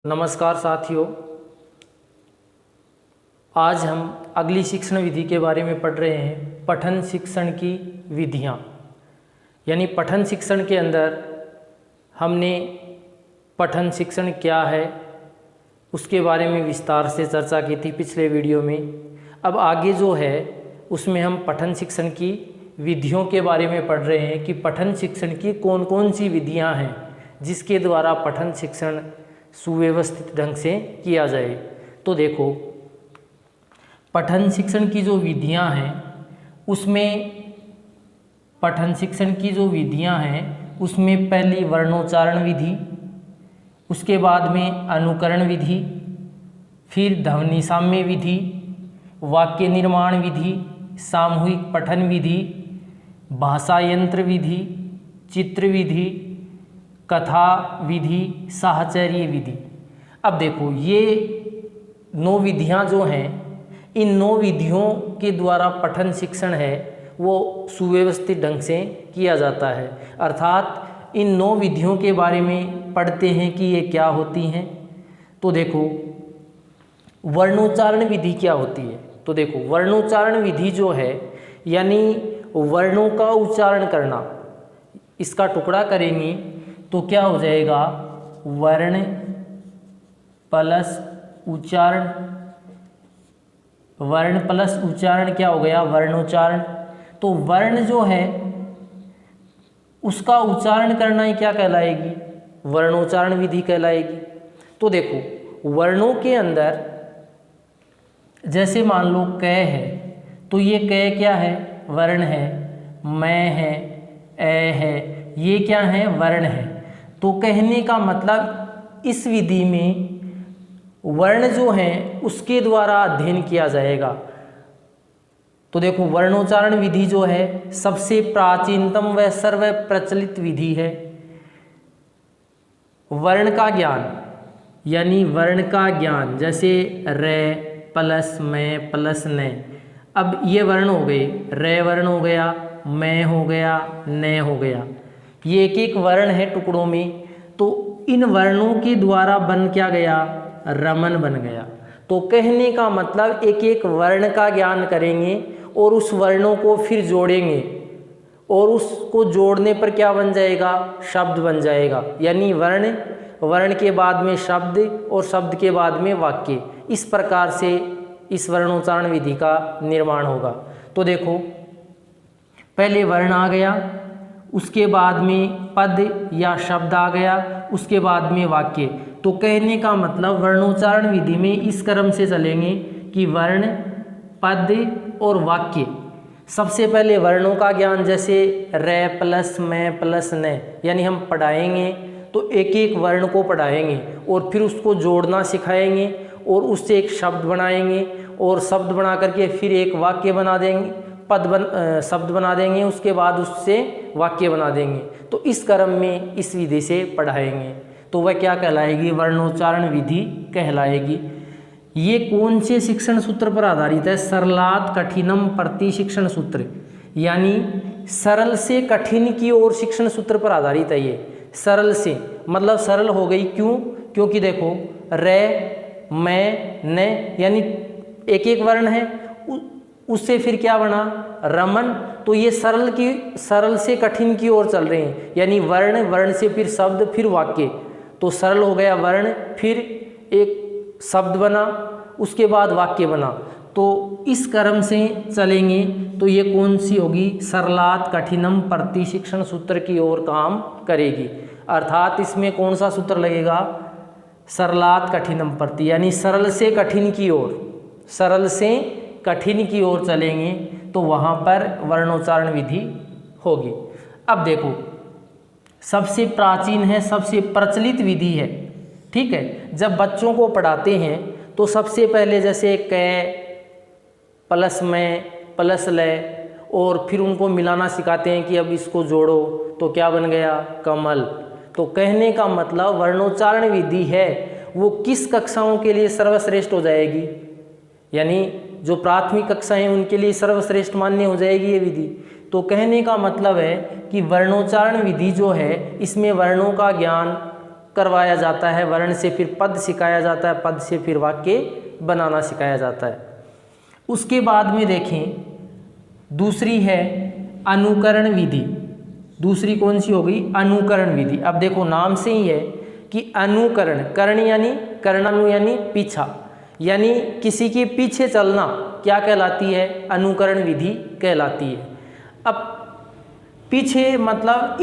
नमस्कार साथियों, आज हम अगली शिक्षण विधि के बारे में पढ़ रहे हैं। पठन शिक्षण की विधियाँ, यानी पठन शिक्षण के अंदर हमने पठन शिक्षण क्या है उसके बारे में विस्तार से चर्चा की थी पिछले वीडियो में। अब आगे जो है उसमें हम पठन शिक्षण की विधियों के बारे में पढ़ रहे हैं कि पठन शिक्षण की कौन कौन सी विधियाँ हैं जिसके द्वारा पठन शिक्षण सुव्यवस्थित ढंग से किया जाए। तो देखो, पठन शिक्षण की जो विधियां हैं उसमें पहली वर्णोच्चारण विधि, उसके बाद में अनुकरण विधि, फिर ध्वनि साम्य विधि, वाक्य निर्माण विधि, सामूहिक पठन विधि, भाषा यंत्र विधि, चित्र विधि, कथा विधि, साहचर्य विधि। अब देखो, ये 9 विधियाँ जो हैं, इन 9 विधियों के द्वारा पठन शिक्षण है वो सुव्यवस्थित ढंग से किया जाता है। अर्थात इन 9 विधियों के बारे में पढ़ते हैं कि ये क्या होती हैं। तो देखो, वर्णोच्चारण विधि क्या होती है। तो देखो, वर्णोच्चारण विधि जो है यानी वर्णों का उच्चारण करना, इसका टुकड़ा करेंगे तो क्या हो जाएगा, वर्ण प्लस उच्चारण। वर्ण प्लस उच्चारण क्या हो गया, वर्णोच्चारण। तो वर्ण जो है उसका उच्चारण करना ही क्या कहलाएगी, वर्णोच्चारण विधि कहलाएगी। तो देखो, वर्णों के अंदर जैसे मान लो क है, तो ये क क्या है, वर्ण है। मैं है, ए है, ये क्या है, वर्ण है। तो कहने का मतलब इस विधि में वर्ण जो हैं उसके द्वारा अध्ययन किया जाएगा। तो देखो, वर्णोच्चारण विधि जो है सबसे प्राचीनतम व सर्व प्रचलित विधि है। वर्ण का ज्ञान, यानी वर्ण का ज्ञान, जैसे रे प्लस मैं प्लस ने। अब ये वर्ण हो गए, रे वर्ण हो गया, मैं हो गया, ने हो गया। ये एक एक वर्ण है टुकड़ों में। तो इन वर्णों के द्वारा बन क्या गया, रमन बन गया। तो कहने का मतलब एक एक वर्ण का ज्ञान करेंगे और उस वर्णों को फिर जोड़ेंगे और उसको जोड़ने पर क्या बन जाएगा, शब्द बन जाएगा। यानी वर्ण, वर्ण के बाद में शब्द और शब्द के बाद में वाक्य। इस प्रकार से इस वर्णोच्चारण विधि का निर्माण होगा। तो देखो, पहले वर्ण आ गया, उसके बाद में पद या शब्द आ गया, उसके बाद में वाक्य। तो कहने का मतलब वर्णोच्चारण विधि में इस क्रम से चलेंगे कि वर्ण, पद और वाक्य। सबसे पहले वर्णों का ज्ञान, जैसे रे प्लस मैं प्लस ने, यानी हम पढ़ाएंगे तो एक एक वर्ण को पढ़ाएंगे और फिर उसको जोड़ना सिखाएंगे और उससे एक शब्द बनाएंगे और शब्द बना करके फिर एक वाक्य बना देंगे, शब्द बना देंगे, उसके बाद उससे वाक्य बना देंगे। तो इस क्रम में इस विधि से पढ़ाएंगे तो वह क्या कहलाएगी, वर्णोच्चारण विधि कहलाएगी। ये कौन से शिक्षण सूत्र पर आधारित है, सरलात् कठिनम प्रति शिक्षण सूत्र, यानी सरल से कठिन की ओर शिक्षण सूत्र पर आधारित है। ये सरल से मतलब सरल हो गई, क्यों, क्योंकि देखो रे, मैं, ने, यानी एक एक वर्ण है, उससे फिर क्या बना, रमन। तो ये सरल से कठिन की ओर चल रहे हैं, यानी वर्ण, वर्ण से फिर शब्द, फिर वाक्य। तो सरल हो गया वर्ण, फिर एक शब्द बना, उसके बाद वाक्य बना। तो इस क्रम से चलेंगे तो ये कौन सी होगी, सरलात् कठिनम प्रति शिक्षण सूत्र की ओर काम करेगी। अर्थात इसमें कौन सा सूत्र लगेगा, सरलात् कठिनम प्रति, यानी सरल से कठिन की ओर, सरल से कठिन की ओर चलेंगे तो वहाँ पर वर्णोच्चारण विधि होगी। अब देखो, सबसे प्राचीन है, सबसे प्रचलित विधि है, ठीक है। जब बच्चों को पढ़ाते हैं तो सबसे पहले जैसे क प्लस मैं प्लस ले, और फिर उनको मिलाना सिखाते हैं कि अब इसको जोड़ो तो क्या बन गया, कमल। तो कहने का मतलब वर्णोच्चारण विधि है वो किस कक्षाओं के लिए सर्वश्रेष्ठ हो जाएगी, यानी जो प्राथमिक कक्षाएं हैं उनके लिए सर्वश्रेष्ठ मान्य हो जाएगी ये विधि। तो कहने का मतलब है कि वर्णोच्चारण विधि जो है इसमें वर्णों का ज्ञान करवाया जाता है, वर्ण से फिर पद सिखाया जाता है, पद से फिर वाक्य बनाना सिखाया जाता है। उसके बाद में देखें दूसरी है अनुकरण विधि। दूसरी कौन सी हो गई? अनुकरण विधि। अब देखो नाम से ही है कि अनुकरण, करण यानी करणानु यानी पीछा, यानी किसी के पीछे चलना क्या कहलाती है? अनुकरण विधि कहलाती है। अब पीछे मतलब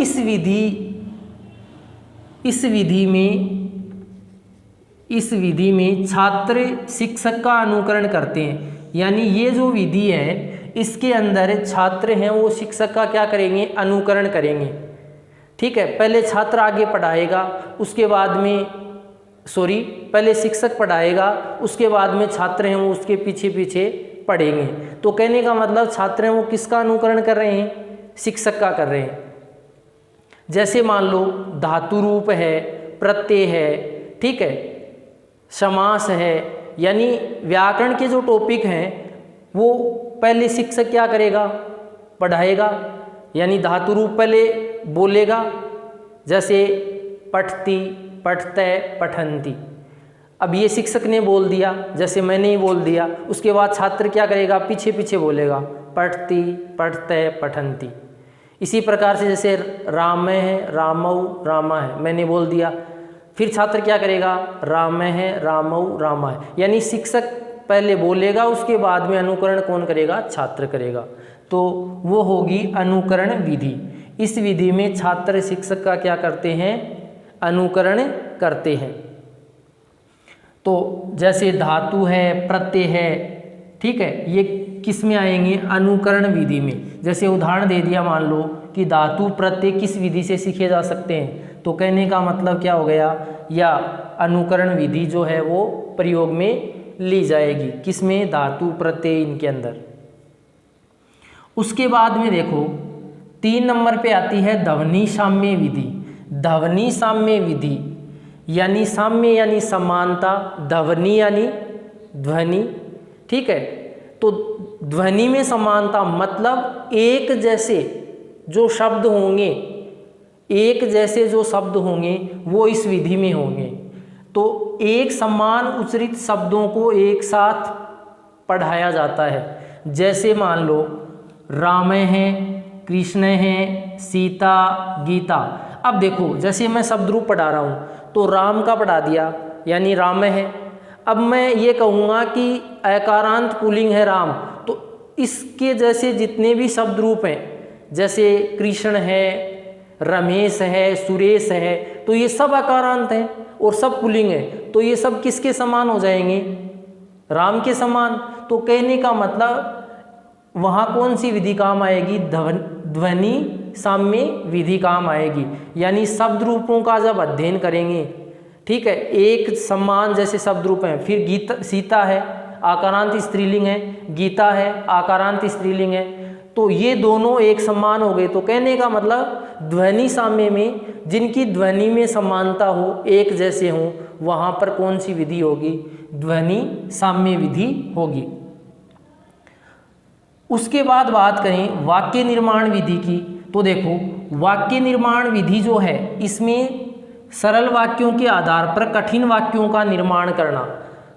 इस विधि में छात्र शिक्षक का अनुकरण करते हैं, यानी ये जो विधि है इसके अंदर छात्र हैं वो शिक्षक का क्या करेंगे? अनुकरण करेंगे। ठीक है, पहले छात्र आगे पढ़ाएगा, उसके बाद में पहले शिक्षक पढ़ाएगा, उसके बाद में छात्र हैं वो उसके पीछे पीछे पढ़ेंगे। तो कहने का मतलब छात्र हैं वो किसका अनुकरण कर रहे हैं? शिक्षक का कर रहे हैं। जैसे मान लो धातु रूप है, प्रत्यय है, ठीक है, समास है, यानी व्याकरण के जो टॉपिक हैं वो पहले शिक्षक क्या करेगा? पढ़ाएगा, यानी धातु रूप पहले बोलेगा, जैसे पठती, पठते, पठन्ति। अब ये शिक्षक ने बोल दिया, जैसे मैंने ही बोल दिया, उसके बाद छात्र क्या करेगा? पीछे पीछे बोलेगा, पठती, पठते, पठन्ति। इसी प्रकार से जैसे राम है, रामौ, रामा है, मैंने बोल दिया, फिर छात्र क्या करेगा? राम है, रामौ, रामा है। यानी शिक्षक पहले बोलेगा, उसके बाद में अनुकरण कौन करेगा? छात्र करेगा। तो वो होगी अनुकरण विधि। इस विधि में छात्र शिक्षक का क्या करते हैं? अनुकरण करते हैं। तो जैसे धातु है, प्रत्यय है, ठीक है, ये किस में आएंगे? अनुकरण विधि में। जैसे उदाहरण दे दिया, मान लो कि धातु प्रत्यय किस विधि से सीखे जा सकते हैं, तो कहने का मतलब क्या हो गया? या अनुकरण विधि जो है वो प्रयोग में ली जाएगी। किसमें? धातु प्रत्यय इनके अंदर। उसके बाद में देखो 3 नंबर पे आती है ध्वनि साम्य विधि। ध्वनि साम्य विधि यानी साम्य यानी समानता, ध्वनि यानी ध्वनि, ठीक है। तो ध्वनि में समानता मतलब एक जैसे जो शब्द होंगे, एक जैसे जो शब्द होंगे वो इस विधि में होंगे। तो एक समान उच्चारित शब्दों को एक साथ पढ़ाया जाता है। जैसे मान लो राम है, कृष्ण है, सीता, गीता। अब देखो जैसे मैं शब्द रूप पढ़ा रहा हूँ तो राम का पढ़ा दिया यानी राम है। अब मैं ये कहूँगा कि अकारांत पुल्लिंग है राम, तो इसके जैसे जितने भी शब्द रूप हैं, जैसे कृष्ण है, रमेश है, सुरेश है, तो ये सब अकारांत हैं और सब पुल्लिंग है, तो ये सब किसके समान हो जाएंगे? राम के समान। तो कहने का मतलब वहाँ कौन सी विधि काम आएगी? ध्वनि साम्य विधि काम आएगी। यानी शब्द रूपों का जब अध्ययन करेंगे, ठीक है, एक समान जैसे शब्द रूप हैं, फिर गीता, सीता है आकारांत स्त्रीलिंग है, गीता है आकारांत स्त्रीलिंग है, तो ये दोनों एक समान हो गए। तो कहने का मतलब ध्वनि साम्य में जिनकी ध्वनि में समानता हो, एक जैसे हों, वहाँ पर कौन सी विधि होगी? ध्वनि साम्य विधि होगी। उसके बाद बात करें वाक्य निर्माण विधि की, तो देखो वाक्य निर्माण विधि जो है इसमें सरल वाक्यों के आधार पर कठिन वाक्यों का निर्माण करना।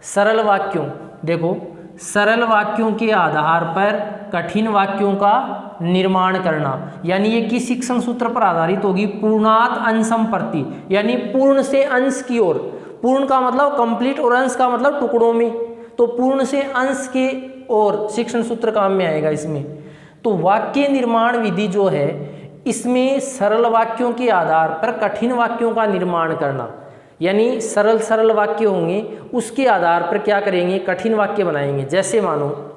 सरल वाक्यों, देखो सरल वाक्यों के आधार पर कठिन वाक्यों का निर्माण करना, यानी ये किस शिक्षण सूत्र पर आधारित होगी? पूर्णात अंशम प्रति, यानी पूर्ण से अंश की ओर। पूर्ण का मतलब कंप्लीट और अंश का मतलब टुकड़ों में, तो पूर्ण से अंश के और शिक्षण सूत्र काम में आएगा इसमें। तो वाक्य निर्माण विधि जो है इसमें सरल वाक्यों के आधार पर कठिन वाक्यों का निर्माण करना, यानी सरल सरल वाक्य होंगे उसके आधार पर क्या करेंगे? कठिन वाक्य बनाएंगे। जैसे मानो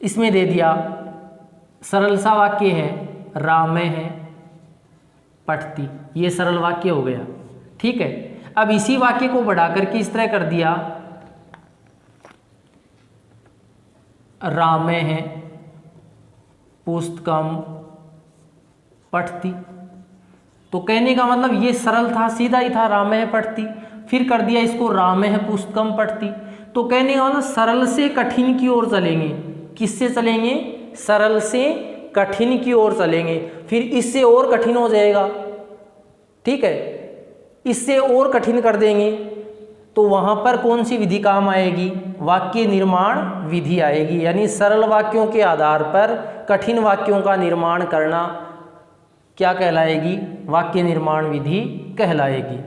इसमें दे दिया सरल सा वाक्य है राम है पठती, ये सरल वाक्य हो गया, ठीक है। अब इसी वाक्य को बढ़ा करके इस तरह कर दिया राम है पुस्तकम पठती, तो कहने का मतलब ये सरल था, सीधा ही था, राम है पठती। फिर कर दिया इसको राम है पुस्तकम पठती, तो कहने का मतलब सरल से कठिन की ओर चलेंगे। किससे चलेंगे? सरल से कठिन की ओर चलेंगे, फिर इससे और कठिन हो जाएगा, ठीक है। इससे और कठिन कर देंगे तो वहाँ पर कौन सी विधि काम आएगी? वाक्य निर्माण विधि आएगी। यानी सरल वाक्यों के आधार पर कठिन वाक्यों का निर्माण करना क्या कहलाएगी? वाक्य निर्माण विधि कहलाएगी।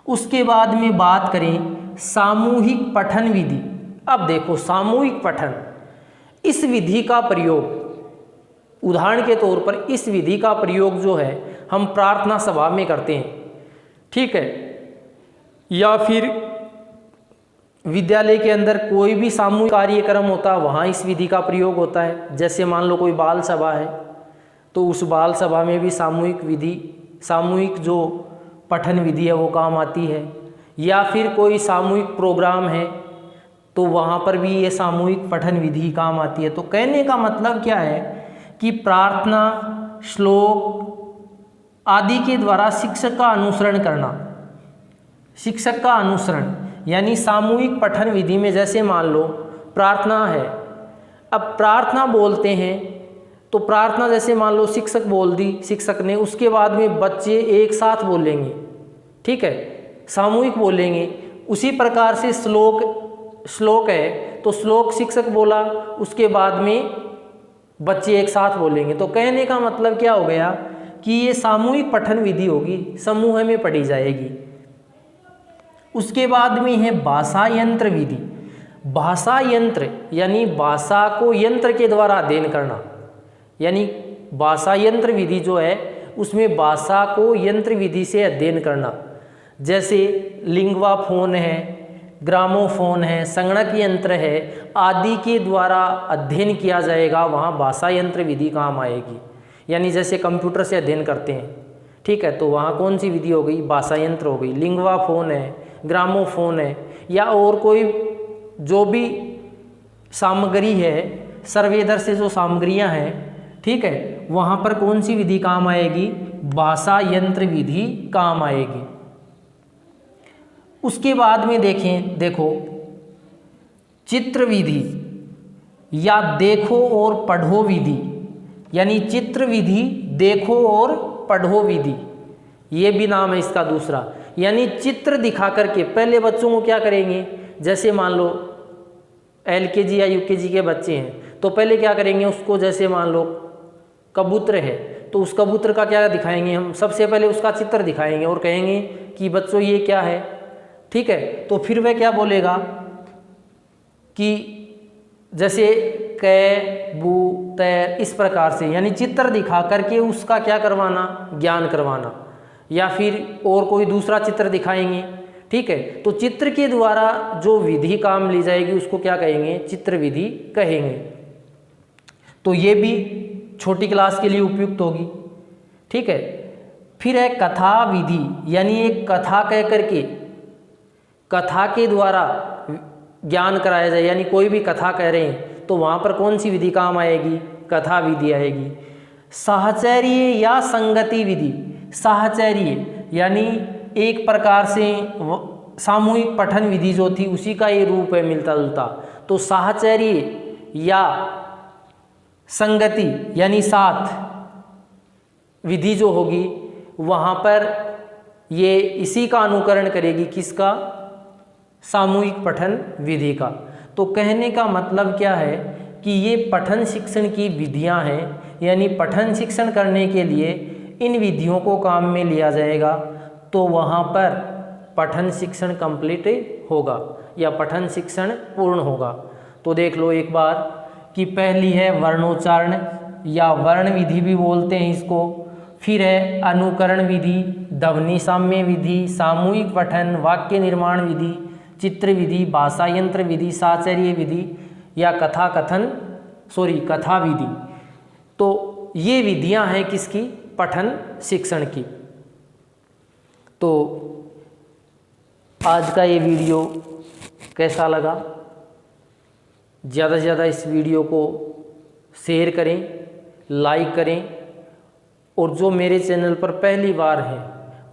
उसके बाद में बात करें सामूहिक पठन विधि। अब देखो सामूहिक पठन, इस विधि का प्रयोग, उदाहरण के तौर पर इस विधि का प्रयोग जो है हम प्रार्थना सभा में करते हैं, ठीक है, या फिर विद्यालय के अंदर कोई भी सामूहिक कार्यक्रम होता है वहाँ इस विधि का प्रयोग होता है। जैसे मान लो कोई बाल सभा है तो उस बाल सभा में भी सामूहिक जो पठन विधि है वो काम आती है। या फिर कोई सामूहिक प्रोग्राम है तो वहाँ पर भी ये सामूहिक पठन विधि काम आती है। तो कहने का मतलब क्या है कि प्रार्थना, श्लोक आदि के द्वारा शिक्षक का अनुसरण करना, शिक्षक का अनुसरण यानी सामूहिक पठन विधि में जैसे मान लो प्रार्थना है, अब प्रार्थना बोलते हैं तो प्रार्थना जैसे मान लो शिक्षक बोल दी, शिक्षक ने, उसके बाद में बच्चे एक साथ बोलेंगे, ठीक है, सामूहिक बोलेंगे। उसी प्रकार से श्लोक है तो श्लोक शिक्षक बोला, उसके बाद में बच्चे एक साथ बोलेंगे। तो कहने का मतलब क्या हो गया कि ये सामूहिक पठन विधि होगी, समूह में पढ़ी जाएगी। उसके बाद में है भाषा यंत्र विधि। भाषा यंत्र यानी भाषा को यंत्र के द्वारा अध्ययन करना, यानी भाषा यंत्र विधि जो है उसमें भाषा को यंत्र विधि से अध्ययन करना। जैसे लिंगवा फोन है, ग्रामोफोन है, संगणक यंत्र है आदि के द्वारा अध्ययन किया जाएगा, वहाँ भाषा यंत्र विधि काम आएगी। यानी जैसे कंप्यूटर से अध्ययन करते हैं, ठीक है, तो वहाँ कौन सी विधि हो गई? भाषा यंत्र हो गई। लिंगवा फोन है, ग्रामोफोन है, या और कोई जो भी सामग्री है, सर्वेदर से जो सामग्रियाँ हैं, ठीक है, वहाँ पर कौन सी विधि काम आएगी? भाषा यंत्र विधि काम आएगी। उसके बाद में देखो चित्र विधि या देखो और पढ़ो विधि, यानी चित्र विधि, देखो और पढ़ो विधि, ये भी नाम है इसका दूसरा। यानी चित्र दिखा करके पहले बच्चों को क्या करेंगे, जैसे मान लो LKG या UKG के बच्चे हैं तो पहले क्या करेंगे, उसको जैसे मान लो कबूतर है तो उस कबूतर का क्या दिखाएंगे, हम सबसे पहले उसका चित्र दिखाएंगे और कहेंगे कि बच्चों ये क्या है, ठीक है। तो फिर वह क्या बोलेगा कि जैसे कै बू तैर, इस प्रकार से, यानी चित्र दिखा करके उसका क्या करवाना, ज्ञान करवाना। या फिर और कोई दूसरा चित्र दिखाएंगे, ठीक है। तो चित्र के द्वारा जो विधि काम ली जाएगी उसको क्या कहेंगे, चित्र विधि कहेंगे। तो ये भी छोटी क्लास के लिए उपयुक्त होगी, ठीक है। फिर है कथा विधि, यानी एक कथा कह करके कथा के द्वारा ज्ञान कराया जाए, यानी कोई भी कथा कह रहे हैं तो वहाँ पर कौन सी विधि काम आएगी, कथा विधि आएगी। साहचर्य या संगति विधि, साहचर्य यानी एक प्रकार से सामूहिक पठन विधि जो थी उसी का ये रूप है मिलता जुलता। तो साहचर्य या संगति यानी साथ विधि जो होगी वहाँ पर ये इसी का अनुकरण करेगी, किसका, सामूहिक पठन विधि का। तो कहने का मतलब क्या है कि ये पठन शिक्षण की विधियां हैं, यानी पठन शिक्षण करने के लिए इन विधियों को काम में लिया जाएगा तो वहाँ पर पठन शिक्षण कंप्लीट होगा या पठन शिक्षण पूर्ण होगा। तो देख लो एक बार कि पहली है वर्णोच्चारण या वर्ण विधि भी बोलते हैं इसको। फिर है अनुकरण विधि, ध्वनि साम्य विधि, सामूहिक पठन, वाक्य निर्माण विधि, चित्र विधि, भाषा यंत्र विधि, साहचर्य विधि या कथा विधि। तो ये विधियां हैं किसकी, पठन शिक्षण की। तो आज का ये वीडियो कैसा लगा, ज़्यादा से ज़्यादा इस वीडियो को शेयर करें, लाइक करें, और जो मेरे चैनल पर पहली बार हैं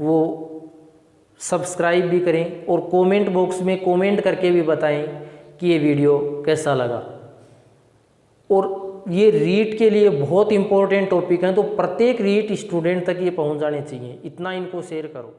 वो सब्सक्राइब भी करें और कमेंट बॉक्स में कमेंट करके भी बताएं कि ये वीडियो कैसा लगा। और ये रीट के लिए बहुत इंपॉर्टेंट टॉपिक हैं तो प्रत्येक रीट स्टूडेंट तक ये पहुंच जाने चाहिए, इतना इनको शेयर करो।